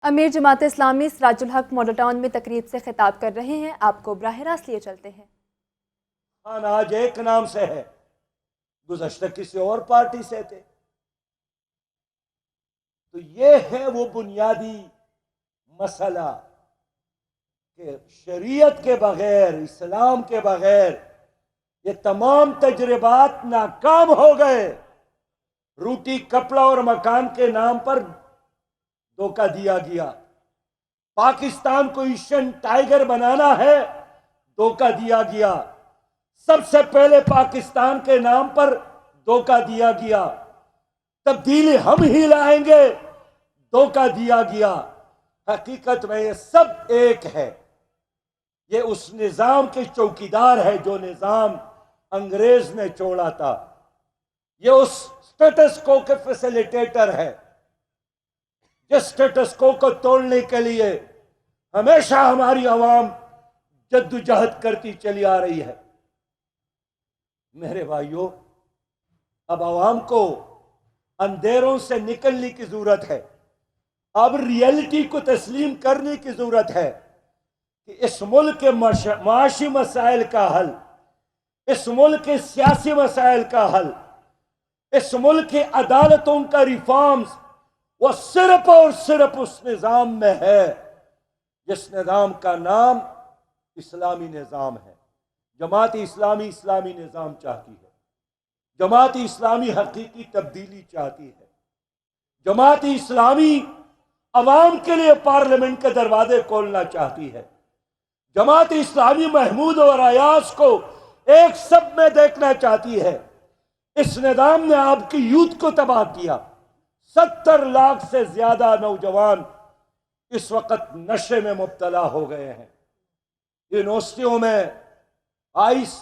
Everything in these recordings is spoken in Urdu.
امیر جماعت اسلامی سراج الحق ماڈل ٹاؤن میں تقریب سے خطاب کر رہے ہیں، آپ کو براہ راست لیے چلتے ہیں۔ آج ایک نام سے ہے، گزشتہ کسی اور پارٹی سے تھے۔ تو یہ ہے وہ بنیادی مسئلہ کہ شریعت کے بغیر، اسلام کے بغیر یہ تمام تجربات ناکام ہو گئے۔ روٹی کپڑا اور مکان کے نام پر دھوکہ دیا گیا۔ پاکستان کو ایشین ٹائیگر بنانا ہے، دھوکہ دیا گیا۔ سب سے پہلے پاکستان کے نام پر دھوکہ دیا گیا۔ تبدیلی ہم ہی لائیں گے، دھوکہ دیا گیا۔ حقیقت میں یہ سب ایک ہے۔ یہ اس نظام کے چوکیدار ہے جو نظام انگریز نے چھوڑا تھا۔ یہ اس سٹیٹس کو کے فیسیلیٹیٹر ہے جس سٹیٹس کو توڑنے کے لیے ہمیشہ ہماری عوام جدوجہد کرتی چلی آ رہی ہے۔ میرے بھائیوں، اب عوام کو اندھیروں سے نکلنے کی ضرورت ہے۔ اب ریئلٹی کو تسلیم کرنے کی ضرورت ہے کہ اس ملک کے معاشی مسائل کا حل، اس ملک کے سیاسی مسائل کا حل، اس ملک کی عدالتوں کا ریفارمز وہ صرف اور صرف اس نظام میں ہے جس نظام کا نام اسلامی نظام ہے۔ جماعت اسلامی اسلامی نظام چاہتی ہے۔ جماعت اسلامی حقیقی تبدیلی چاہتی ہے۔ جماعت اسلامی عوام کے لیے پارلیمنٹ کے دروازے کھولنا چاہتی ہے۔ جماعت اسلامی محمود اور ایاز کو ایک سب میں دیکھنا چاہتی ہے۔ اس نظام نے آپ کی یوتھ کو تباہ کیا۔ 70 لاکھ سے زیادہ نوجوان اس وقت نشے میں مبتلا ہو گئے ہیں۔ یونیورسٹیوں میں آئس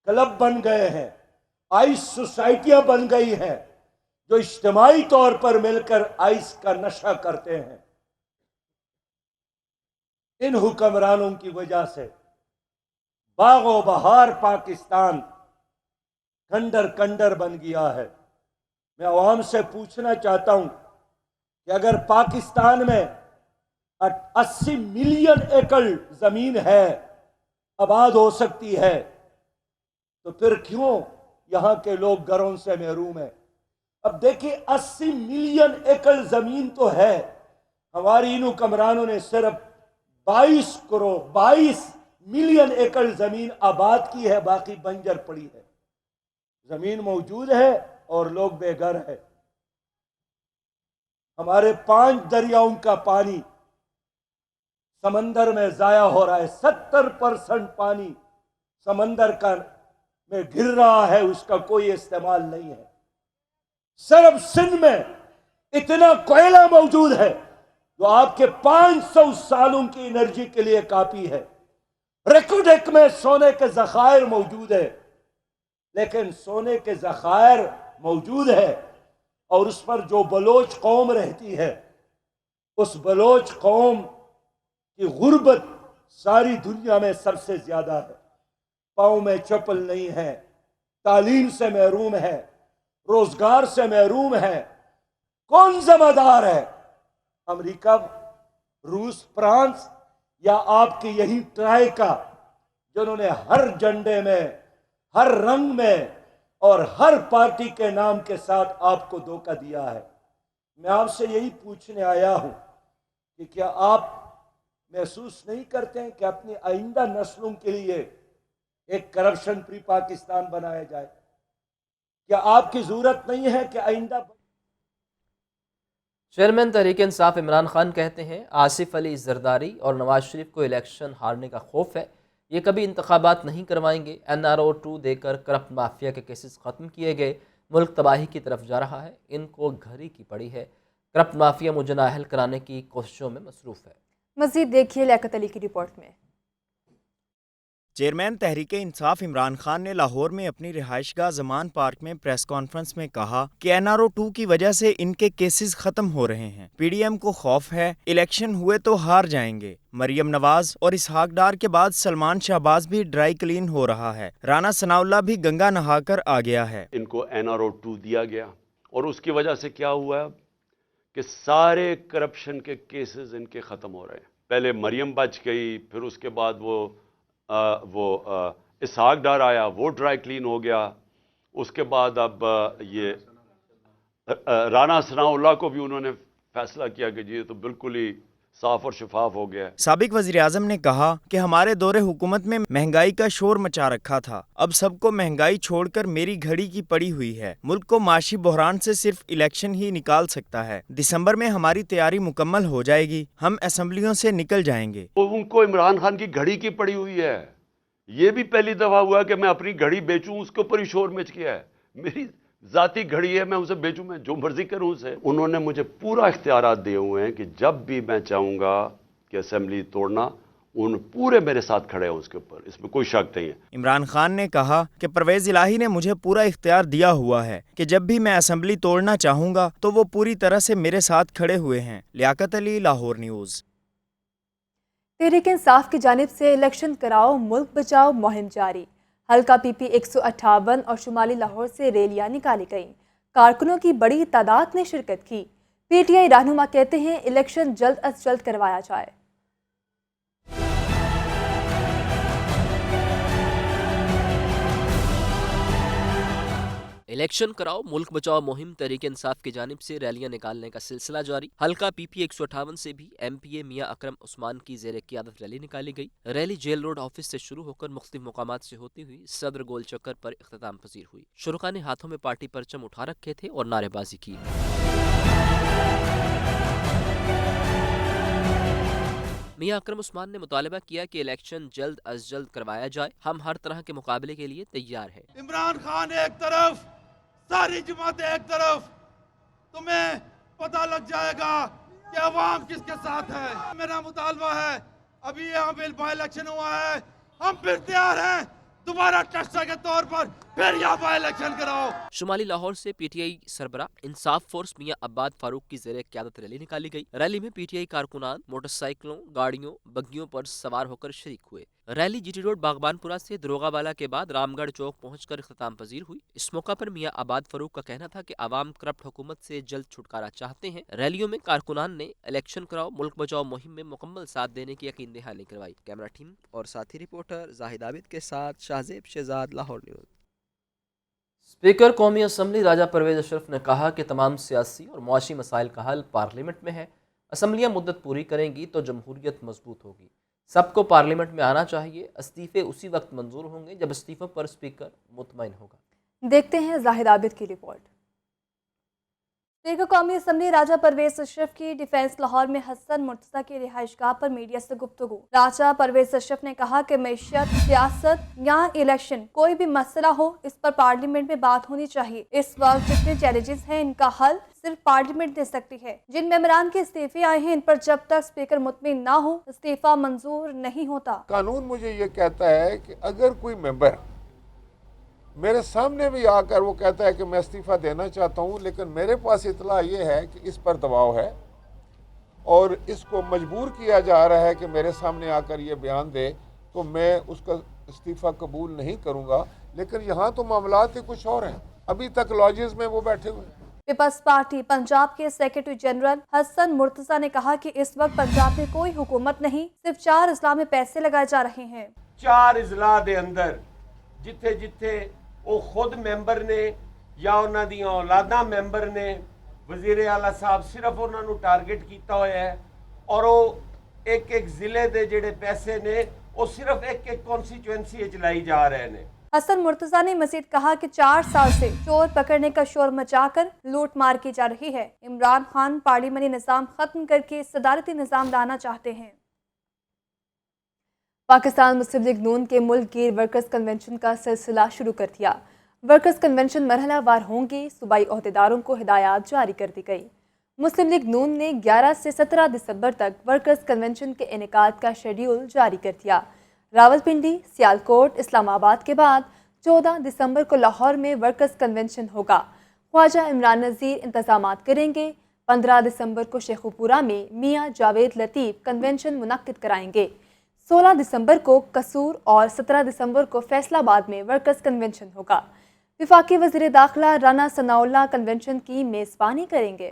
کلب بن گئے ہیں، آئس سوسائٹیاں بن گئی ہیں جو اجتماعی طور پر مل کر آئس کا نشہ کرتے ہیں۔ ان حکمرانوں کی وجہ سے باغ و بہار پاکستان کھنڈر کھنڈر بن گیا ہے۔ میں عوام سے پوچھنا چاہتا ہوں کہ اگر پاکستان میں 80 ملین ایکڑ زمین ہے، آباد ہو سکتی ہے، تو پھر کیوں یہاں کے لوگ گھروں سے محروم ہیں؟ اب دیکھیں، 80 ملین ایکڑ زمین تو ہے، ہماری ان حکمرانوں نے صرف 22 ملین ایکڑ زمین آباد کی ہے، باقی بنجر پڑی ہے۔ زمین موجود ہے اور لوگ بے گھر ہے۔ ہمارے 5 دریاؤں کا پانی سمندر میں ضائع ہو رہا ہے۔ 70% پانی سمندر کا میں گر رہا ہے، اس کا کوئی استعمال نہیں ہے۔ صرف سندھ میں اتنا کوئلہ موجود ہے جو آپ کے 500 سالوں کی انرجی کے لیے کافی ہے۔ ریکوڈک میں سونے کے ذخائر موجود ہے، لیکن سونے کے ذخائر موجود ہے اور اس پر جو بلوچ قوم رہتی ہے، اس بلوچ قوم کی غربت ساری دنیا میں سب سے زیادہ ہے۔ پاؤں میں چپل نہیں ہے، تعلیم سے محروم ہے، روزگار سے محروم ہے۔ کون ذمہ دار ہے؟ امریکہ، روس، فرانس، یا آپ کی یہی ٹرائیکا جنہوں نے ہر جھنڈے میں، ہر رنگ میں اور ہر پارٹی کے نام کے ساتھ آپ کو دھوکہ دیا ہے؟ میں آپ سے یہی پوچھنے آیا ہوں کہ کیا آپ محسوس نہیں کرتے ہیں کہ اپنی آئندہ نسلوں کے لیے ایک کرپشن فری پاکستان بنایا جائے؟ کیا آپ کی ضرورت نہیں ہے کہ آئندہ چیئرمین تحریک انصاف عمران خان کہتے ہیں آصف علی زرداری اور نواز شریف کو الیکشن ہارنے کا خوف ہے، یہ کبھی انتخابات نہیں کروائیں گے۔ NRO-2 دے کر کرپٹ مافیا کے کیسز ختم کیے گئے، ملک تباہی کی طرف جا رہا ہے، ان کو گھری کی پڑی ہے۔ کرپٹ مافیا مجناحل کرانے کی کوششوں میں مصروف ہے۔ مزید دیکھیے لیاقت علی کی رپورٹ میں۔ چیئرمین تحریک انصاف عمران خان نے لاہور میں اپنی رہائش گاہ زمان پارک میں پریس کانفرنس میں کہا کہ NRO-2 کی وجہ سے ان کے کیسز ختم ہو رہے ہیں۔ PDM کو خوف ہے، الیکشن ہوئے تو ہار جائیں گے۔ مریم نواز اور اسحاق ڈار کے بعد سلمان شہباز بھی ڈرائی کلین ہو رہا ہے۔ رانا ثناء اللہ بھی گنگا نہا کر آ گیا ہے۔ ان کو NRO-2 دیا گیا اور اس کی وجہ سے کیا ہوا ہے کہ سارے کرپشن کے کیسز ان کے ختم ہو رہے ہیں. پہلے مریم بچ گئی, پھر اس کے بعد وہ اسحاق ڈار آیا, وہ ڈرائی کلین ہو گیا. اس کے بعد اب یہ رانا ثناء اللہ کو بھی انہوں نے فیصلہ کیا کہ جی یہ تو بالکل ہی صاف اور شفاف ہو گیا ہے. سابق وزیر اعظم نے کہا کہ ہمارے دور حکومت میں مہنگائی کا شور مچا رکھا تھا, اب سب کو مہنگائی چھوڑ کر میری گھڑی کی پڑی ہوئی ہے. ملک کو معاشی بحران سے صرف الیکشن ہی نکال سکتا ہے. دسمبر میں ہماری تیاری مکمل ہو جائے گی, ہم اسمبلیوں سے نکل جائیں گے. ان کو عمران خان کی گھڑی کی پڑی ہوئی ہے. یہ بھی پہلی دفعہ ہوا کہ میں اپنی گھڑی بیچوں, اس کے اوپر ہی شور مچ گیا ہے. میری ذاتی گھڑی ہے, میں اسے بیچوں, میں جو مرضی کروں اسے. انہوں نے مجھے پورا اختیارات دیے ہوئے ہیں کہ جب بھی میں چاہوں گا کہ اسمبلی توڑنا, ان پورے میرے ساتھ کھڑے ہیں اس کے اوپر, اس میں کوئی شک نہیں ہے. عمران خان نے کہا کہ پرویز الہی نے مجھے پورا اختیار دیا ہوا ہے کہ جب بھی میں اسمبلی توڑنا چاہوں گا تو وہ پوری طرح سے میرے ساتھ کھڑے ہوئے ہیں. لیاقت علی, لاہور نیوز. تحریک انصاف کی جانب سے الیکشن کراؤ ملک بچاؤ مہم جاری. حلقہ پی پی 158 اور شمالی لاہور سے ریلیاں نکالی گئیں. کارکنوں کی بڑی تعداد نے شرکت کی. پی ٹی آئی رہنما کہتے ہیں الیکشن جلد از جلد کروایا جائے. الیکشن کراؤ ملک بچاؤ مہم تحریک انصاف کی جانب سے ریلیاں نکالنے کا سلسلہ جاری. حلقہ پی پی 158 سے بھی ایم پی اے میاں اکرم عثمان کی زیر قیادت ریلی نکالی گئی. ریلی جیل روڈ آفس سے شروع ہو کر مختلف مقامات سے ہوتی ہوئی صدر گول چکر پر اختتام پذیر ہوئی. شرکاء نے ہاتھوں میں پارٹی پرچم اٹھا رکھے تھے اور نعرے بازی کی. میاں اکرم عثمان نے مطالبہ کیا کہ الیکشن جلد از جلد کروایا جائے. ہم ہر طرح کے مقابلے کے لیے تیار ہیں. عمران خان ایک طرف, ساری جماعتیں ایک طرف, تمہیں پتہ لگ جائے گا کہ عوام کس کے ساتھ ہے. میرا مطالبہ ہے, ابھی یہاں پہ بائی الیکشن ہوا ہے, ہم پھر تیار ہیں دوبارہ ٹیسٹر کے طور پر پھر یہاں بائی الیکشن کراؤ. شمالی لاہور سے پی ٹی آئی سربراہ انصاف فورس میاں عباد فاروق کی زیر قیادت ریلی نکالی گئی. ریلی میں پی ٹی آئی کارکنان موٹر سائیکلوں, گاڑیوں, بگیوں پر سوار ہو کر شریک ہوئے. ریلی جی ٹی روڈ باغبان پورہ سے دروغہ والا کے بعد رام گڑھ چوک پہنچ کر اختتام پذیر ہوئی. اس موقع پر میاں عباد فاروق کا کہنا تھا کہ عوام کرپٹ حکومت سے جلد چھٹکارا چاہتے ہیں. ریلیوں میں کارکنان نے الیکشن کراؤ ملک بچاؤ مہم میں مکمل ساتھ دینے کی یقین دہانی کروائی. کیمرہ ٹیم اور ساتھی رپورٹر زاہد عابد کے ساتھ شاہزیب شہزاد, لاہور نیوز. اسپیکر قومی اسمبلی راجہ پرویز اشرف نے کہا کہ تمام سیاسی اور معاشی مسائل کا حل پارلیمنٹ میں ہے. اسمبلیاں مدت پوری کریں گی تو جمہوریت مضبوط ہوگی. سب کو پارلیمنٹ میں آنا چاہیے. استعفے اسی وقت منظور ہوں گے جب استعفوں پر اسپیکر مطمئن ہوگا. دیکھتے ہیں زاہد عابد کی رپورٹ. اسپیکر قومی اسمبلی راجہ پرویز اشرف کی ڈیفینس لاہور میں حسن مرتضیٰ کی رہائش گاہ پر میڈیا سے گفتگو. راجہ پرویز اشرف نے کہا کہ معیشت, سیاست یا الیکشن کوئی بھی مسئلہ ہو, اس پر پارلیمنٹ میں بات ہونی چاہیے. اس وقت جتنے چیلنجز ہیں ان کا حل صرف پارلیمنٹ دے سکتی ہے. جن ممبران کے استعفے آئے ہیں ان پر جب تک اسپیکر مطمئن نہ ہو استعفیٰ منظور نہیں ہوتا. قانون مجھے یہ کہتا ہے کہ اگر کوئی ممبر میرے سامنے بھی آ کر وہ کہتا ہے کہ میں استعفیٰ دینا چاہتا ہوں, لیکن میرے پاس اطلاع یہ ہے کہ اس پر دباؤ ہے اور اس کو مجبور کیا جا رہا ہے کہ میرے سامنے آ کر یہ بیان دے, تو میں اس کا استعفیٰ قبول نہیں کروں گا. لیکن یہاں تو معاملات ہی کچھ اور ہیں. ابھی تک لاجز میں وہ بیٹھے ہوئے ہیں. پیپلز پارٹی پنجاب کے سیکرٹری جنرل حسن مرتضیٰ نے کہا کہ اس وقت پنجاب میں کوئی حکومت نہیں, صرف 4 اضلاع میں پیسے لگائے جا رہے ہیں. 4 اضلاع دے اندر جتھے جتھے وہ خود ممبر نے یا انہاں دیاں اولاداں ممبر نے, وزیر اعلیٰ صاحب صرف انہاں نو ٹارگٹ کیتا ہوا ہے اور وہ ایک ایک ضلع دے جڑے پیسے نے وہ صرف ایک ایک کانسٹیچوئنسی وچ لائی جا رہے ہیں. حسن مرتضیٰ نے مزید کہا کہ 4 سال سے چور پکڑنے کا شور مچا کر لوٹ مار کی جا رہی ہے. عمران خان پارلیمانی نظام ختم کر کے صدارتی نظام لانا چاہتے ہیں. پاکستان مسلم لیگ نون کے ملک گیر ورکرز کنونشن کا سلسلہ شروع کر دیا. ورکرز کنونشن مرحلہ وار ہوں گے. صوبائی عہدیداروں کو ہدایات جاری کر دی گئی. مسلم لیگ نون نے 11 سے 17 دسمبر تک ورکرز کنونشن کے انعقاد کا شیڈیول جاری کر دیا. راولپنڈی, سیالکوٹ, اسلام آباد کے بعد 14 دسمبر کو لاہور میں ورکرز کنونشن ہوگا. خواجہ عمران نذیر انتظامات کریں گے. 15 دسمبر کو شیخوپورہ میں میاں جاوید لطیف کنونشن منعقد کرائیں گے. 16 دسمبر کو قصور اور 17 دسمبر کو فیصل آباد میں ورکرز کنونشن ہوگا. وفاقی وزیر داخلہ رانا ثناء اللہ کنونشن کی میزبانی کریں گے.